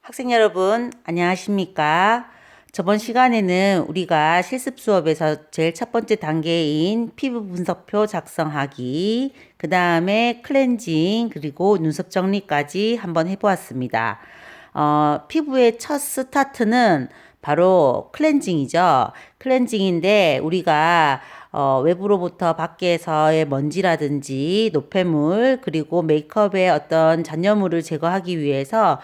학생 여러분, 안녕하십니까? 저번 시간에는 우리가 실습 수업에서 제일 첫 번째 단계인 피부 분석표 작성하기, 그 다음에 클렌징, 그리고 눈썹 정리까지 한번 해보았습니다. 피부의 첫 스타트는 바로 클렌징이죠. 클렌징인데 우리가 외부로부터 밖에서의 먼지라든지 노폐물 그리고 메이크업의 어떤 잔여물을 제거하기 위해서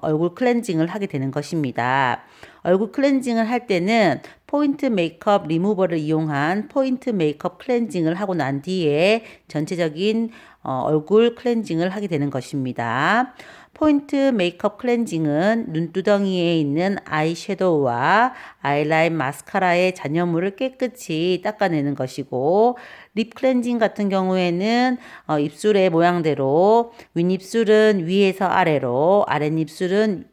얼굴 클렌징을 하게 되는 것입니다. 얼굴 클렌징을 할 때는 포인트 메이크업 리무버를 이용한 포인트 메이크업 클렌징을 하고 난 뒤에 전체적인 얼굴 클렌징을 하게 되는 것입니다. 포인트 메이크업 클렌징은 눈두덩이에 있는 아이섀도우와 아이라인 마스카라의 잔여물을 깨끗이 닦아내는 것이고, 립 클렌징 같은 경우에는 입술의 모양대로 윗입술은 위에서 아래로, 아랫입술은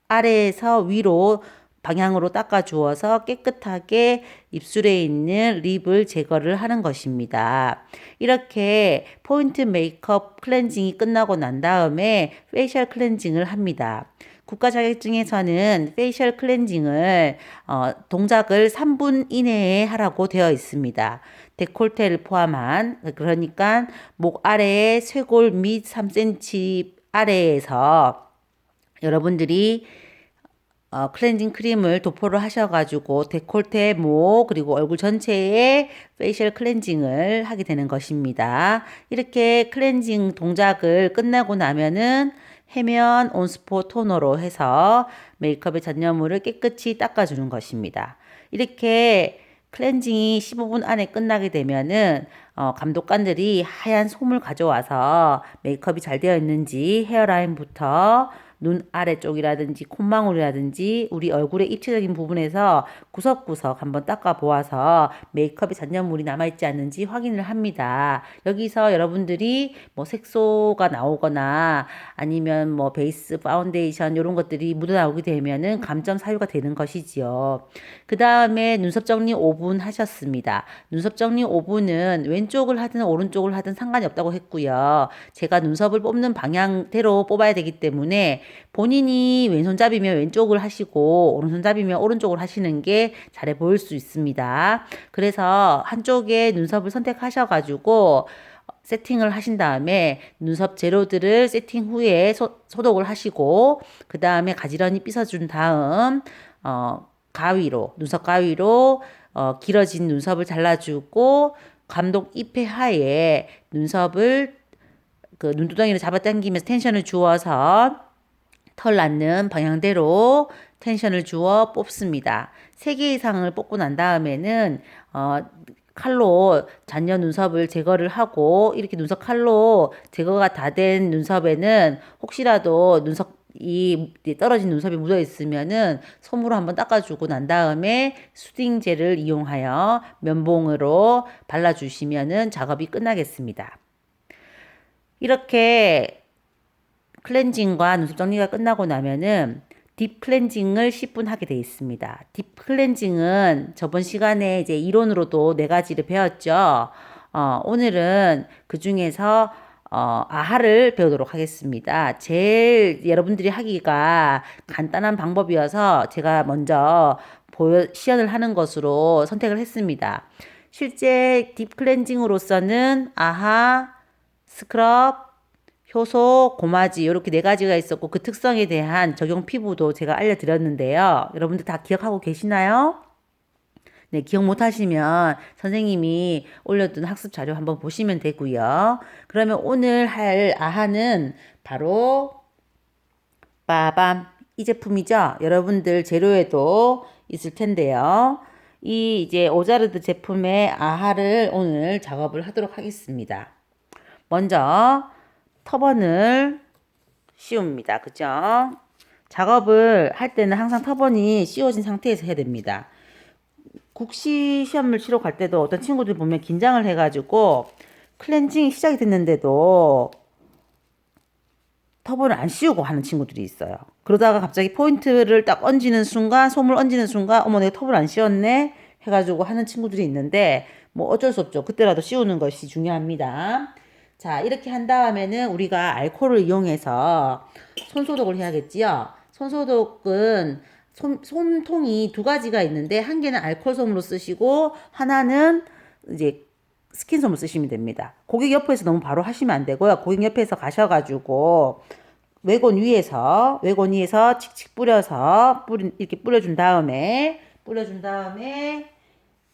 아래에서 위로 방향으로 닦아주어서 깨끗하게 입술에 있는 립을 제거를 하는 것입니다. 이렇게 포인트 메이크업 클렌징이 끝나고 난 다음에 페이셜 클렌징을 합니다. 국가 자격증에서는 페이셜 클렌징을 동작을 3분 이내에 하라고 되어 있습니다. 데콜테를 포함한, 그러니까 목 아래의 쇄골 및 3cm 아래에서 여러분들이 클렌징 크림을 도포를 하셔가지고 데콜테, 목, 그리고 얼굴 전체에 페이셜 클렌징을 하게 되는 것입니다. 이렇게 클렌징 동작을 끝나고 나면은 해면 온스포 토너로 해서 메이크업의 잔여물을 깨끗이 닦아주는 것입니다. 이렇게 클렌징이 15분 안에 끝나게 되면은 감독관들이 하얀 솜을 가져와서 메이크업이 잘 되어 있는지 헤어라인부터 눈 아래쪽이라든지 콧망울이라든지 우리 얼굴의 입체적인 부분에서 구석구석 한번 닦아 보아서 메이크업에 잔여물이 남아있지 않는지 확인을 합니다. 여기서 여러분들이 뭐 색소가 나오거나 아니면 뭐 베이스, 파운데이션 이런 것들이 묻어나오게 되면은 감점 사유가 되는 것이지요. 그 다음에 눈썹 정리 5분 하셨습니다. 눈썹 정리 5분은 왼쪽을 하든 오른쪽을 하든 상관이 없다고 했고요. 제가 눈썹을 뽑는 방향대로 뽑아야 되기 때문에 본인이 왼손잡이면 왼쪽을 하시고 오른손잡이면 오른쪽을 하시는 게 잘해 보일 수 있습니다. 그래서 한쪽에 눈썹을 선택하셔가지고 세팅을 하신 다음에 눈썹 재료들을 세팅 후에 소독을 하시고 그 다음에 가지런히 빗어준 다음 가위로 눈썹 가위로 길어진 눈썹을 잘라주고 감독 입회 하에 눈썹을 그 눈두덩이를 잡아당기면서 텐션을 주어서 털 낳는 방향대로 텐션을 주어 뽑습니다. 3개 이상을 뽑고 난 다음에는 칼로 잔여 눈썹을 제거를 하고 이렇게 눈썹 칼로 제거가 다 된 눈썹에는 혹시라도 눈썹이 떨어진 눈썹이 묻어 있으면은 솜으로 한번 닦아주고 난 다음에 수딩 젤을 이용하여 면봉으로 발라주시면은 작업이 끝나겠습니다. 이렇게 클렌징과 눈썹 정리가 끝나고 나면은 딥 클렌징을 10분 하게 되어 있습니다. 딥 클렌징은 저번 시간에 이제 이론으로도 4가지를 배웠죠. 오늘은 그 중에서 아하를 배우도록 하겠습니다. 제일 여러분들이 하기가 간단한 방법이어서 제가 먼저 시연을 하는 것으로 선택을 했습니다. 실제 딥 클렌징으로서는 아하, 스크럽, 효소, 고마지 이렇게 4가지가 있었고 그 특성에 대한 적용 피부도 제가 알려드렸는데요. 여러분들 다 기억하고 계시나요? 네, 기억 못하시면 선생님이 올려둔 학습 자료 한번 보시면 되고요. 그러면 오늘 할 아하는 바로 빠밤 이 제품이죠. 여러분들 재료에도 있을 텐데요. 이 이제 오자르드 제품의 아하를 오늘 작업을 하도록 하겠습니다. 먼저 터번을 씌웁니다. 그죠? 작업을 할 때는 항상 터번이 씌워진 상태에서 해야 됩니다. 국시 시험을 치러 갈 때도 어떤 친구들 보면 긴장을 해가지고 클렌징이 시작이 됐는데도 터번을 안 씌우고 하는 친구들이 있어요. 그러다가 갑자기 포인트를 딱 얹는 순간, 솜을 얹는 순간, 어머, 내가 톱을 안 씌웠네? 해가지고 하는 친구들이 있는데, 뭐 어쩔 수 없죠. 그때라도 씌우는 것이 중요합니다. 자, 이렇게 한 다음에는 우리가 알코올을 이용해서 손소독을 해야겠지요. 손소독은 솜통이 두 가지가 있는데 한 개는 알코올 솜으로 쓰시고 하나는 이제 스킨솜을 쓰시면 됩니다. 고객 옆에서 너무 바로 하시면 안 되고요. 고객 옆에서 가셔가지고 외곤 위에서 칙칙 뿌려서 이렇게 뿌려준 다음에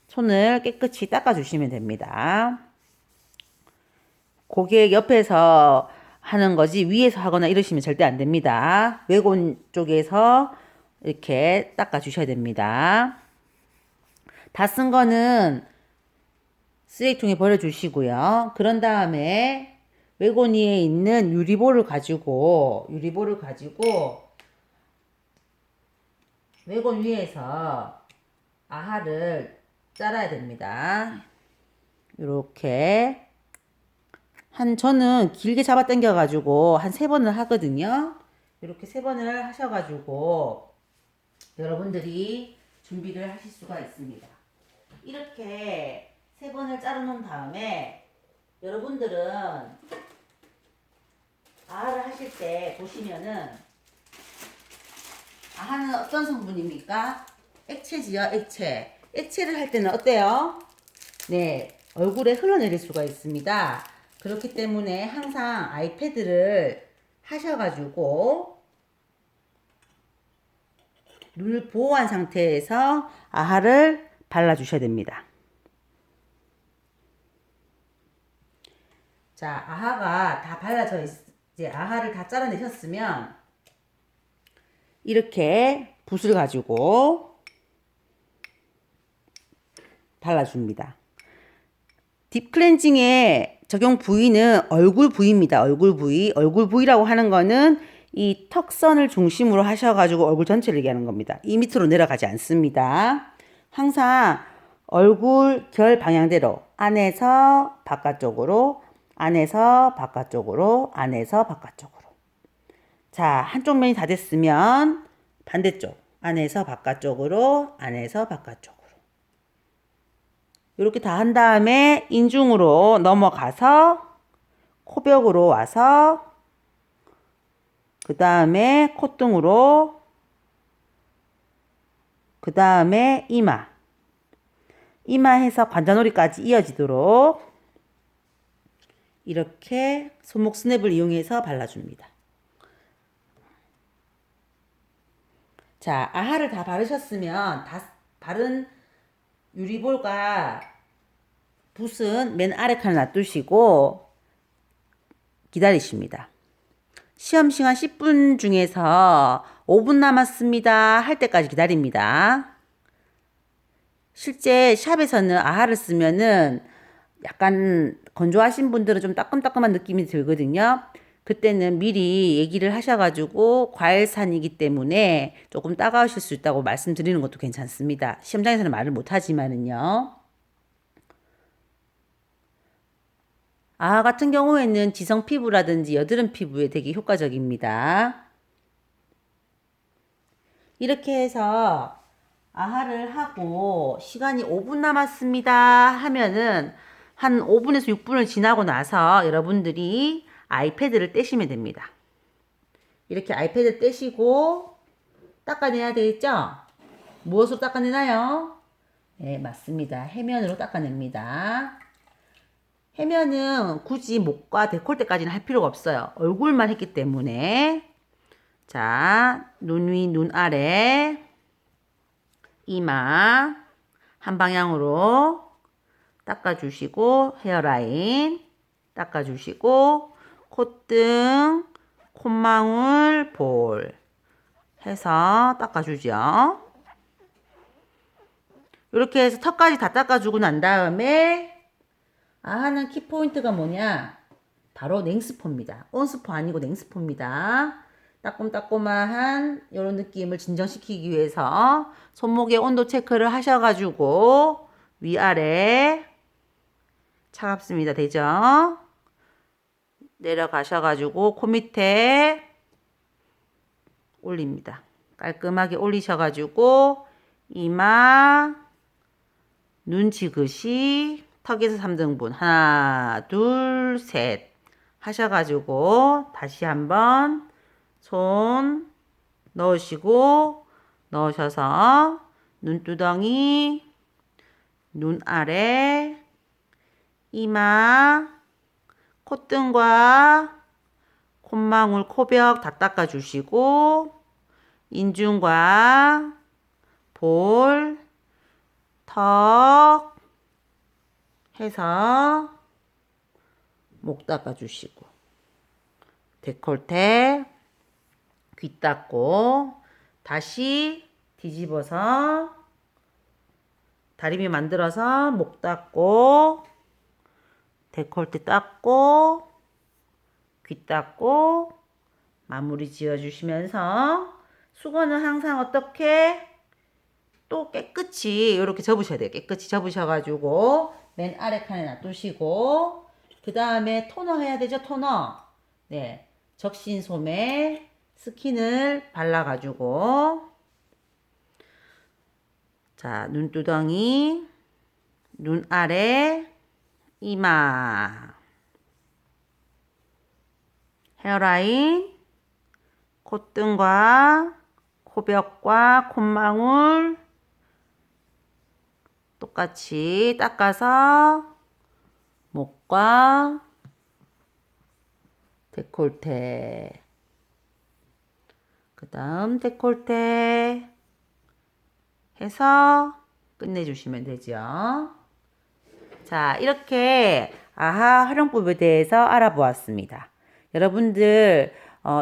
손을 깨끗이 닦아주시면 됩니다. 고객 옆에서 하는 거지 위에서 하거나 이러시면 절대 안 됩니다. 외곤 쪽에서 이렇게 닦아주셔야 됩니다. 다 쓴 거는 쓰레기통에 버려주시고요. 그런 다음에 외곤이에 있는 유리볼을 가지고 외곤 위에서 아하를 잘라야 됩니다. 이렇게 저는 길게 잡아 당겨 가지고 한 3번을 하거든요. 이렇게 3번을 하셔가지고 여러분들이 준비를 하실 수가 있습니다. 이렇게 3번을 자르 놓은 다음에 여러분들은 아하를 하실 때 보시면은 아하는 어떤 성분입니까? 액체지요, 액체. 액체를 할 때는 어때요? 네, 얼굴에 흘러내릴 수가 있습니다. 그렇기 때문에 항상 아이패드를 하셔가지고 눈을 보호한 상태에서 아하를 발라주셔야 됩니다. 자, 아하가 다 발라져 이제 아하를 다 잘라내셨으면 이렇게 붓을 가지고 발라줍니다. 딥클렌징의 적용 부위는 얼굴 부위입니다. 얼굴 부위. 얼굴 부위라고 하는 거는 이 턱선을 중심으로 하셔가지고 얼굴 전체를 얘기하는 겁니다. 이 밑으로 내려가지 않습니다. 항상 얼굴 결 방향대로 안에서 바깥쪽으로, 안에서 바깥쪽으로, 안에서 바깥쪽으로. 자, 한쪽 면이 다 됐으면 반대쪽 안에서 바깥쪽으로, 안에서 바깥쪽으로. 이렇게 다 한 다음에 인중으로 넘어가서 코벽으로 와서 그 다음에 콧등으로 그 다음에 이마에서 관자놀이까지 이어지도록 이렇게 손목 스냅을 이용해서 발라줍니다. 자, 아하를 다 바르셨으면 다 바른 유리볼과 붓은 맨 아래 칸에 놔두시고 기다리십니다. 시험 시간 10분 중에서 5분 남았습니다 할 때까지 기다립니다. 실제 샵에서는 아하를 쓰면은 약간 건조하신 분들은 좀 따끔따끔한 느낌이 들거든요. 그때는 미리 얘기를 하셔가지고 과일산이기 때문에 조금 따가우실 수 있다고 말씀드리는 것도 괜찮습니다. 시험장에서는 말을 못하지만은요. 아하 같은 경우에는 지성 피부라든지 여드름 피부에 되게 효과적입니다. 이렇게 해서 아하를 하고 시간이 5분 남았습니다 하면은 한 5분에서 6분을 지나고 나서 여러분들이 아이패드를 떼시면 됩니다. 이렇게 아이패드 떼시고 닦아내야 되겠죠? 무엇으로 닦아내나요? 네, 맞습니다. 해면으로 닦아냅니다. 해면은 굳이 목과 데콜테까지는 할 필요가 없어요. 얼굴만 했기 때문에. 자, 눈 위, 눈 아래, 이마 한 방향으로 닦아주시고 헤어라인 닦아주시고 콧등, 콧망울, 볼 해서 닦아주죠. 이렇게 해서 턱까지 다 닦아주고 난 다음에 아하는 키포인트가 뭐냐? 바로 냉스포입니다. 온스포 아니고 냉스포입니다. 따끔따끔한 이런 느낌을 진정시키기 위해서 손목의 온도 체크를 하셔가지고 위아래 차갑습니다. 되죠? 내려가셔가지고 코 밑에 올립니다. 깔끔하게 올리셔가지고 이마, 눈 지그시 턱에서 3등분 하나, 둘, 셋 하셔가지고 다시 한번 손 넣으셔서 눈두덩이, 눈 아래, 이마, 콧등과 콧망울, 코벽 다 닦아주시고 인중과 볼, 턱 해서 목 닦아주시고 데콜테, 귀 닦고 다시 뒤집어서 다리미 만들어서 목 닦고 데콜테 닦고 귀 닦고 마무리 지어주시면서 수건은 항상 어떻게 또 깨끗이 이렇게 접으셔야 돼요. 깨끗이 접으셔가지고 맨 아래 칸에 놔두시고 그 다음에 토너 해야 되죠. 토너. 네, 적신솜에 스킨을 발라가지고 자 눈두덩이, 눈 아래, 이마, 헤어라인, 콧등과 코벽과 콧망울 똑같이 닦아서 목과 데콜테, 그 다음 데콜테 해서 끝내주시면 되죠. 자, 이렇게 아하 활용법에 대해서 알아보았습니다. 여러분들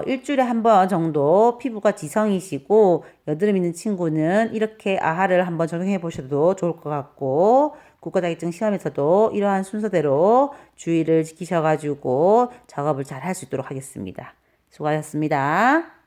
일주일에 한 번 정도 피부가 지성이시고 여드름 있는 친구는 이렇게 아하를 한번 적용해 보셔도 좋을 것 같고 국가자격증 시험에서도 이러한 순서대로 주의를 지키셔가지고 작업을 잘 할 수 있도록 하겠습니다. 수고하셨습니다.